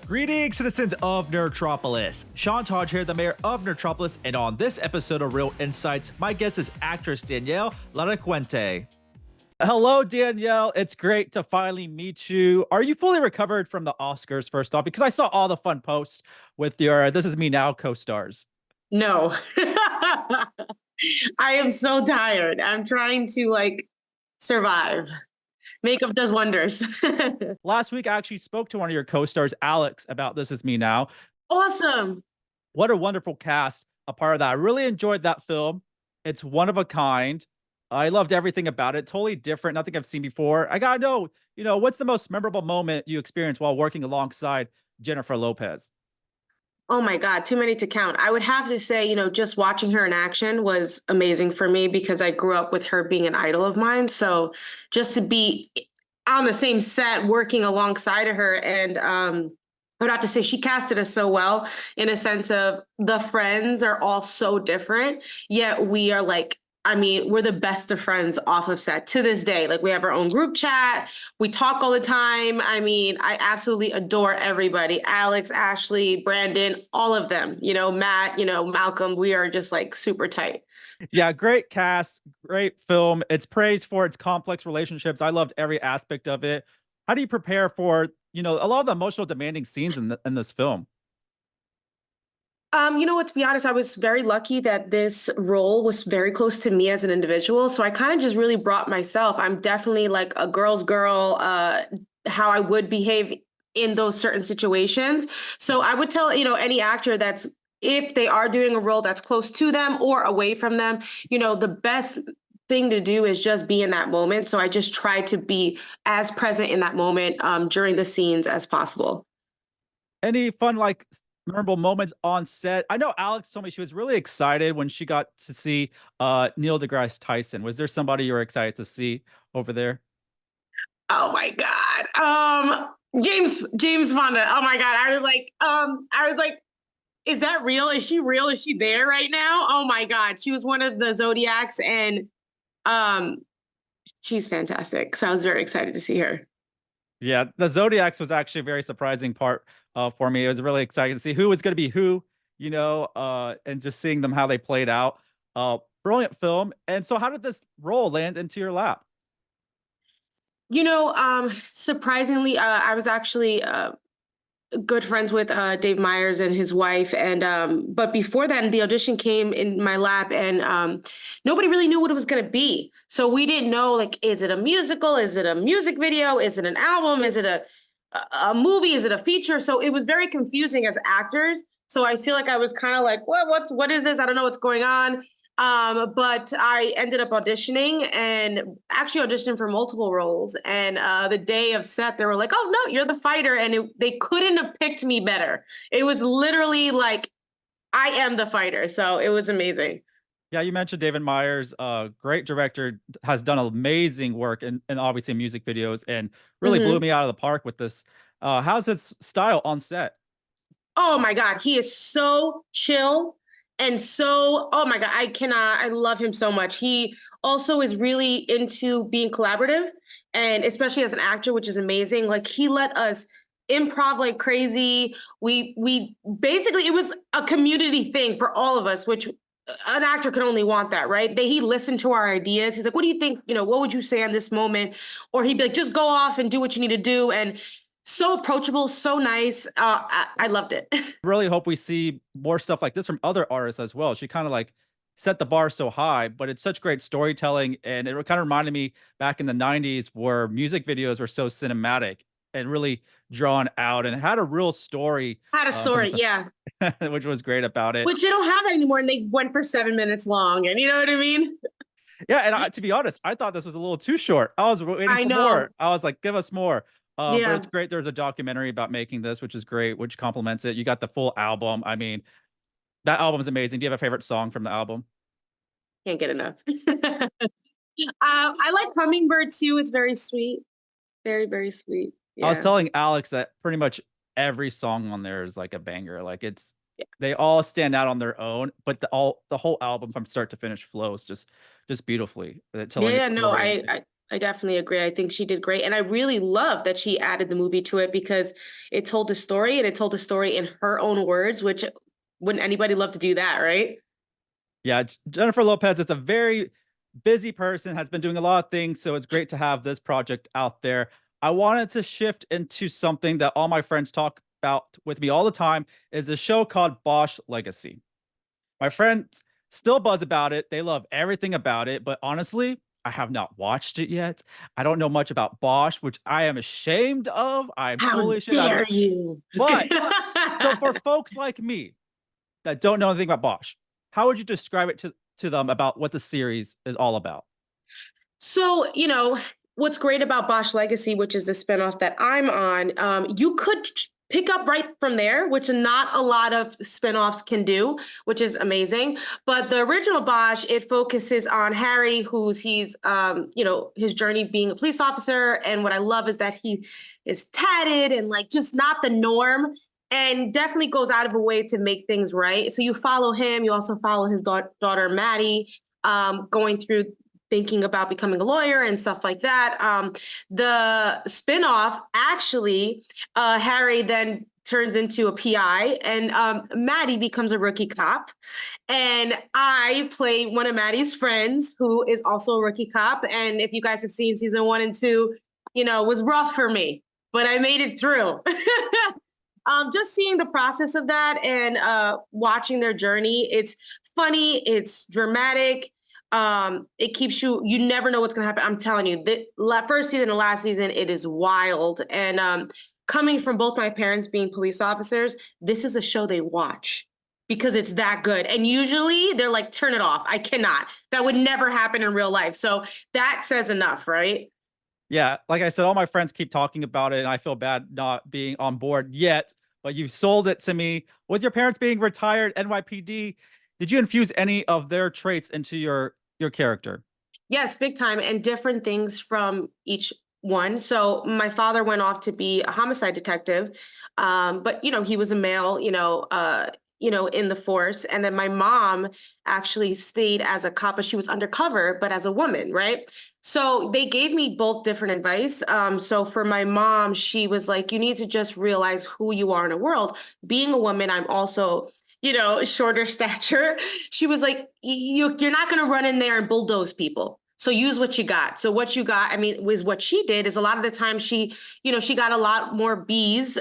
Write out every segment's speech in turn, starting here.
Greetings, citizens of Nerdtropolis. Sean Taj here, the mayor of Nerdtropolis, and on this episode of Real Insights, my guest is actress Danielle Larracuente. Hello, Danielle. It's great to finally meet you. Are you fully recovered from the Oscars, first off? Because I saw all the fun posts with your This Is Me Now co-stars. No. I am so tired. I'm trying to survive. Makeup does wonders. Last week, I actually spoke to one of your co-stars, Alex, about This Is Me Now. Awesome. What a wonderful cast, a part of that. I really enjoyed that film. It's one of a kind. I loved everything about it. Totally different, nothing I've seen before. I gotta know, what's the most memorable moment you experienced while working alongside Jennifer Lopez? Oh my God, too many to count. I would have to say, just watching her in action was amazing for me because I grew up with her being an idol of mine. So just to be on the same set working alongside of her and I would have to say she casted us so well in a sense of the friends are all so different, yet we are we're the best of friends off of set to this day. Like we have our own group chat. We talk all the time. I absolutely adore everybody. Alex, Ashley, Brandon, all of them, Matt, Malcolm, we are just like super tight. Yeah, great cast, great film. It's praised for its complex relationships. I loved every aspect of it. How do you prepare for, a lot of the emotional demanding scenes in this film? To be honest, I was very lucky that this role was very close to me as an individual. So I kind of just really brought myself. I'm definitely like a girl's girl, how I would behave in those certain situations. So I would tell, any actor that's if they are doing a role that's close to them or away from them, the best thing to do is just be in that moment. So I just try to be as present in that moment during the scenes as possible. Any fun, memorable moments on set? I know Alex told me she was really excited when she got to see Neil deGrasse Tyson. Was there somebody you were excited to see over there? Oh my God. James Fonda. Oh my God. I was like, is that real? Is she real? Is she there right now? Oh my God. She was one of the Zodiacs and um she's fantastic. So I was very excited to see her. Yeah, the Zodiacs was actually a very surprising part for me. It was really exciting to see who was going to be who, and just seeing them how they played out. Brilliant film. And so, how did this role land into your lap? Surprisingly, I was actually good friends with Dave Myers and his wife. And but before then, the audition came in my lap, and nobody really knew what it was going to be. So we didn't know, like, is it a musical? Is it a music video? Is it an album? Is it a movie? Is it a feature? So it was very confusing as actors. So I feel like I was kind of like, well, what is this? I don't know what's going on. But I ended up auditioning and actually auditioning for multiple roles. And the day of set, they were like, "Oh no, you're the fighter," and they couldn't have picked me better. It was literally like, I am the fighter. So it was amazing. Yeah, you mentioned David Myers, great director, has done amazing work in obviously music videos and really blew Mhm. me out of the park with this. How's his style on set? Oh my God, he is so chill and so, oh my God, I love him so much. He also is really into being collaborative and especially as an actor, which is amazing. Like he let us improv like crazy. We basically it was a community thing for all of us, which an actor could only want that, right? He listened to our ideas. He's like, "What do you think? What would you say on this moment?" Or he'd be like, "Just go off and do what you need to do." And so approachable, so nice. I loved it. Really hope we see more stuff like this from other artists as well. She kind of set the bar so high, but it's such great storytelling. And it kind of reminded me back in the 90s where music videos were so cinematic and really drawn out and it had a real story Had a from story, its, yeah, which was great about it. which they don't have that anymore, and they went for 7 minutes long, and you know what I mean? Yeah, and to be honest, I thought this was a little too short. I was waiting I for more. know, I was like, give us more. But it's yeah, great. There's a documentary about making this, which is great, which complements it. You got the full album. I mean, that album is amazing. Do you have a favorite song from the album? can't get enough. I like Hummingbird too. It's very sweet, very very sweet. I was Yeah, telling Alex that pretty much every song on there is like a banger. Like it's yeah, they all stand out on their own, but the whole album from start to finish flows just beautifully. Telling yeah. its No, story. I definitely agree. I think she did great. And I really love that she added the movie to it because it told the story and it told the story in her own words, which wouldn't anybody love to do that, right? Yeah, Jennifer Lopez is a very busy person, has been doing a lot of things, so it's great to have this project out there. I wanted to shift into something that all my friends talk about with me all the time is the show called Bosch Legacy. My friends still buzz about it. They love everything about it, but honestly, I have not watched it yet. I don't know much about Bosch, which I am ashamed of. I'm How totally ashamed. I dare don't. you? Just kidding. But so for folks like me that don't know anything about Bosch, how would you describe it to them about what the series is all about? So, what's great about Bosch Legacy, which is the spinoff that I'm on, you could pick up right from there, which not a lot of spinoffs can do, which is amazing. But the original Bosch, it focuses on Harry, his journey being a police officer. And what I love is that he is tatted and like just not the norm. And definitely goes out of a way to make things right. So you follow him. You also follow his daughter Maddie, going through thinking about becoming a lawyer and stuff like that. The spinoff, actually, Harry then turns into a PI, and Maddie becomes a rookie cop. And I play one of Maddie's friends, who is also a rookie cop. And if you guys have seen season 1 and 2, it was rough for me, but I made it through. Just seeing the process of that and watching their journey, it's funny, it's dramatic. It keeps you never know what's gonna happen. I'm telling you, the first season and last season, it is wild. And coming from both my parents being police officers, this is a show they watch because it's that good. And usually they're like, turn it off. I cannot. That would never happen in real life. So that says enough, right? Yeah, like I said, all my friends keep talking about it, and I feel bad not being on board yet. But you've sold it to me. With your parents being retired NYPD, did you infuse any of their traits into your character? Yes, big time, and different things from each one. So my father went off to be a homicide detective, but he was a male, in the force. And then my mom actually stayed as a cop, but she was undercover, but as a woman, right? So they gave me both different advice. So for my mom, she was like, "You need to just realize who you are in a world. Being a woman, I'm also." Shorter stature. She was like, you're not going to run in there and bulldoze people. So use what you got. So what you got, I mean, was what she did is a lot of the time she got a lot more bees,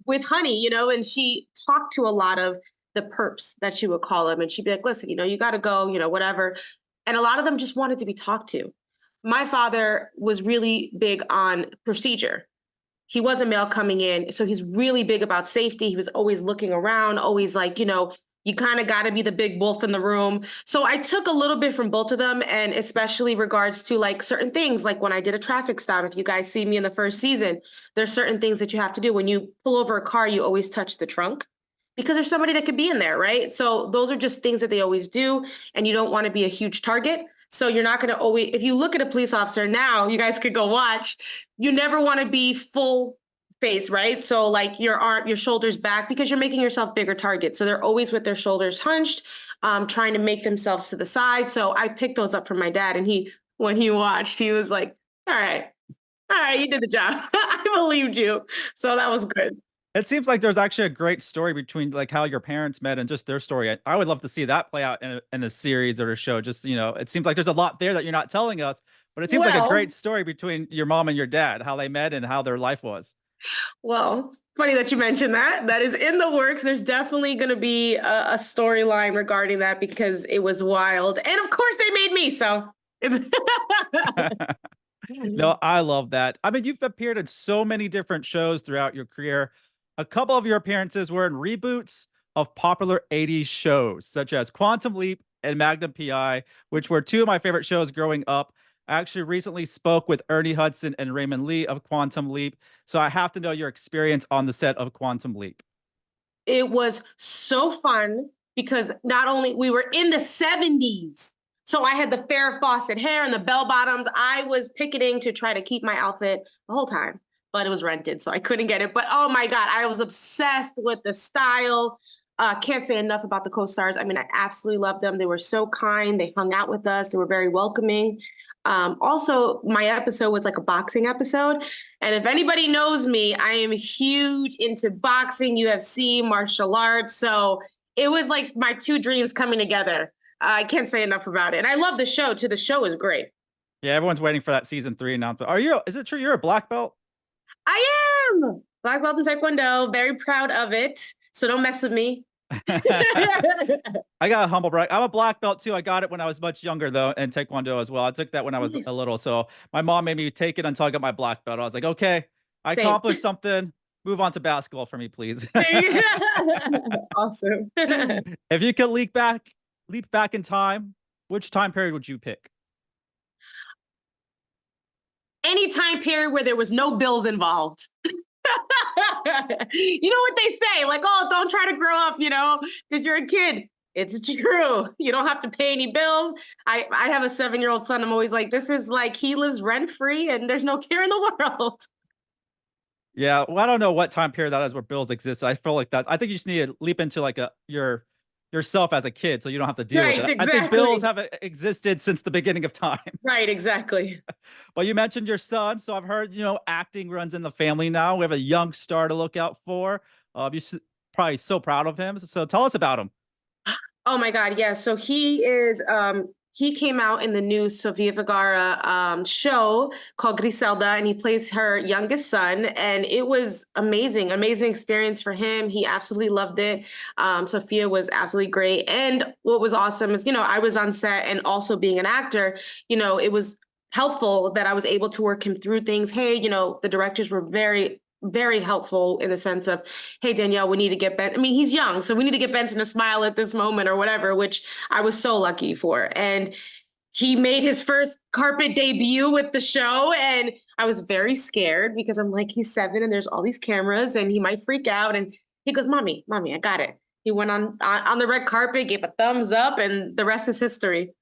with honey, and she talked to a lot of the perps that she would call them. And she'd be like, listen, you got to go, whatever. And a lot of them just wanted to be talked to. My father was really big on procedure. He was a male coming in, so he's really big about safety. He was always looking around, always like, you kind of got to be the big wolf in the room. So I took a little bit from both of them, and especially regards to like certain things, like when I did a traffic stop. If you guys see me in the first season, there's certain things that you have to do. When you pull over a car, you always touch the trunk because there's somebody that could be in there, right? So those are just things that they always do, and you don't want to be a huge target. So you're not going to always, if you look at a police officer now, you guys could go watch, you never want to be full face, right? So like your arm, your shoulders back because you're making yourself bigger target. So they're always with their shoulders hunched, trying to make themselves to the side. So I picked those up from my dad, and when he watched, he was like, all right, you did the job. I believed you. So that was good. It seems like there's actually a great story between like how your parents met and just their story. I would love to see that play out in a series or a show. Just it seems like there's a lot there that you're not telling us, but it seems like a great Well, story between your mom and your dad, how they met and how their life was. Well, funny that you mentioned that. That is in the works. There's definitely going to be a storyline regarding that because it was wild. And of course, they made me. So it's No, I love that. I mean, you've appeared in so many different shows throughout your career. A couple of your appearances were in reboots of popular 80s shows, such as Quantum Leap and Magnum PI, which were two of my favorite shows growing up. I actually recently spoke with Ernie Hudson and Raymond Lee of Quantum Leap, so I have to know your experience on the set of Quantum Leap. It was so fun because not only we were in the 70s. So I had the Farrah Fawcett hair and the bell bottoms. I was picketing to try to keep my outfit the whole time, but it was rented, so I couldn't get it. But oh my God, I was obsessed with the style. Can't say enough about the co-stars. I mean, I absolutely loved them. They were so kind. They hung out with us. They were very welcoming. Also, my episode was like a boxing episode. And if anybody knows me, I am huge into boxing, UFC, martial arts. So it was like my two dreams coming together. I can't say enough about it. And I love the show too. The show is great. Yeah, everyone's waiting for that season 3 announcement. Is it true you're a black belt? I am black belt in Taekwondo, very proud of it. So don't mess with me. I got a humble brag. I'm a black belt too. I got it when I was much younger though, and Taekwondo as well. I took that when I was Nice. a little. So my mom made me take it until I got my black belt. I was like, okay, I Same. accomplished something. Move on to basketball for me, please. Awesome. If you could leap back in time, which time period would you pick? Any time period where there was no bills involved. You know what they say, like, oh, don't try to grow up, because you're a kid. It's true. You don't have to pay any bills. I have a 7-year-old son. I'm always like, this is like he lives rent free and there's no care in the world. Yeah, well, I don't know what time period that is where bills exist. I feel like that. I think you just need to leap into like yourself as a kid, so you don't have to deal with Right, it. I think bills exactly. have existed since the beginning of time. Right, exactly. But you mentioned your son, so I've heard acting runs in the family now. We have a young star to look out for. Probably so proud of him. So tell us about him. Oh my God, yeah. So he came out in the new Sofia Vergara show called Griselda, and he plays her youngest son. And it was amazing, amazing experience for him. He absolutely loved it. Sofia was absolutely great. And what was awesome is, I was on set and also being an actor, it was helpful that I was able to work him through things. Hey, the directors were very very helpful in the sense of, hey, Danielle, we need to get Ben. I mean, he's young, so we need to get Benson to smile at this moment or whatever, which I was so lucky for. And he made his first carpet debut with the show. And I was very scared because I'm like, he's 7 and there's all these cameras and he might freak out. And he goes, Mommy, I got it. He went on the red carpet, gave a thumbs up, and the rest is history.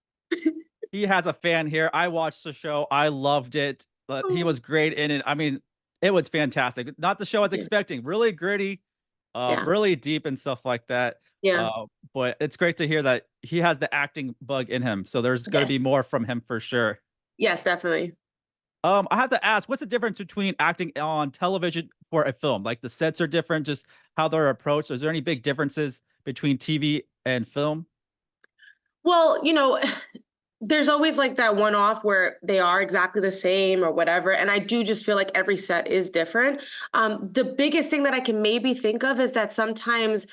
He has a fan here. I watched the show. I loved it. But he was great in it. I mean, it was fantastic. Not the show I was Yeah. expecting. Really gritty, Yeah. really deep and stuff like that. Yeah. But it's great to hear that he has the acting bug in him. So there's going to be Yes. more from him for sure. Yes, definitely. I have to ask, what's the difference between acting on television for a film? Like the sets are different, just how they're approached. Is there any big differences between TV and film? Well, there's always like that one off where they are exactly the same or whatever. And I do just feel like every set is different. The biggest thing that I can maybe think of is that sometimes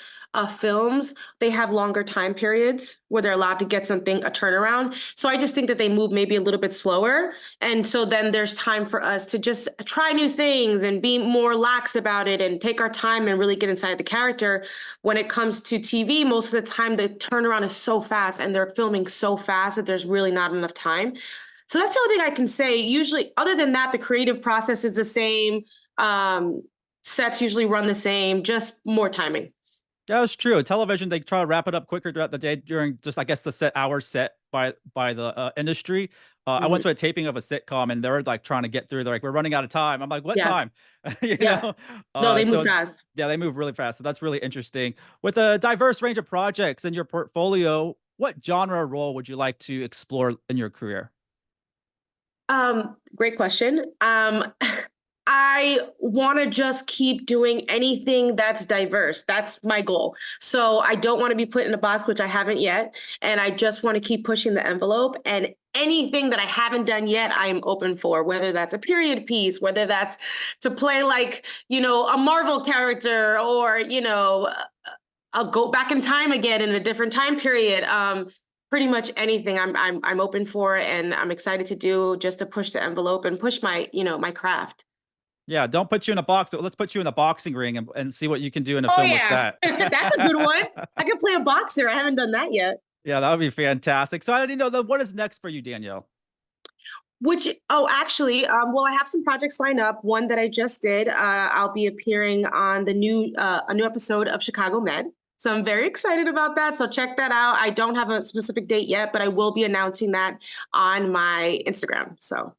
films, they have longer time periods where they're allowed to get something, a turnaround. So I just think that they move maybe a little bit slower. And so then there's time for us to just try new things and be more lax about it and take our time and really get inside the character. When it comes to TV, most of the time the turnaround is so fast and they're filming so fast that there's really not enough time. So that's the only thing I can say. Usually, other than that, the creative process is the same. Sets usually run the same, just more timing. Yeah, it's true. Television, they try to wrap it up quicker throughout the day during just, I guess, the set hours set by the industry. I went Mhm. to a taping of a sitcom, and they were like trying to get through. They're like, "We're running out of time." I'm like, "What Yeah, time?" you yeah. know. No, they move So fast. yeah, they move really fast. So that's really interesting. With a diverse range of projects in your portfolio, what genre role would you like to explore in your career? Great question. I want to just keep doing anything that's diverse. That's my goal. So I don't want to be put in a box, which I haven't yet. And I just want to keep pushing the envelope. And anything that I haven't done yet, I am open for, whether that's a period piece, whether that's to play like, a Marvel character or, I'll go back in time again in a different time period. Pretty much anything I'm open for and I'm excited to do just to push the envelope and push my craft. Yeah, don't put you in a box, but let's put you in a boxing ring and see what you can do in a Oh film with yeah. that. That's a good one. I could play a boxer. I haven't done that yet. Yeah, that would be fantastic. So I didn't know that. What is next for you, Danielle? Actually, well, I have some projects lined up. One that I just did. I'll be appearing on a new episode of Chicago Med. So I'm very excited about that. So check that out. I don't have a specific date yet, but I will be announcing that on my Instagram. So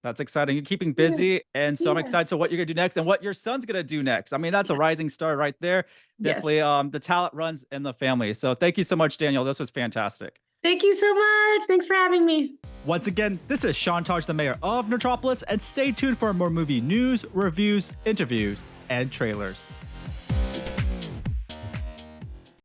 That's exciting. You're keeping yeah, busy, and so I'm yeah, excited to what you're gonna do next and what your son's gonna do next. I mean, that's a yes, rising star right there. yes. Definitely, the talent runs in the family. So thank you so much, Daniel. This was fantastic. Thank you so much. Thanks for having me. Once again, this is Sean Taj, the mayor of Nerdtropolis, and stay tuned for more movie news, reviews, interviews, and trailers.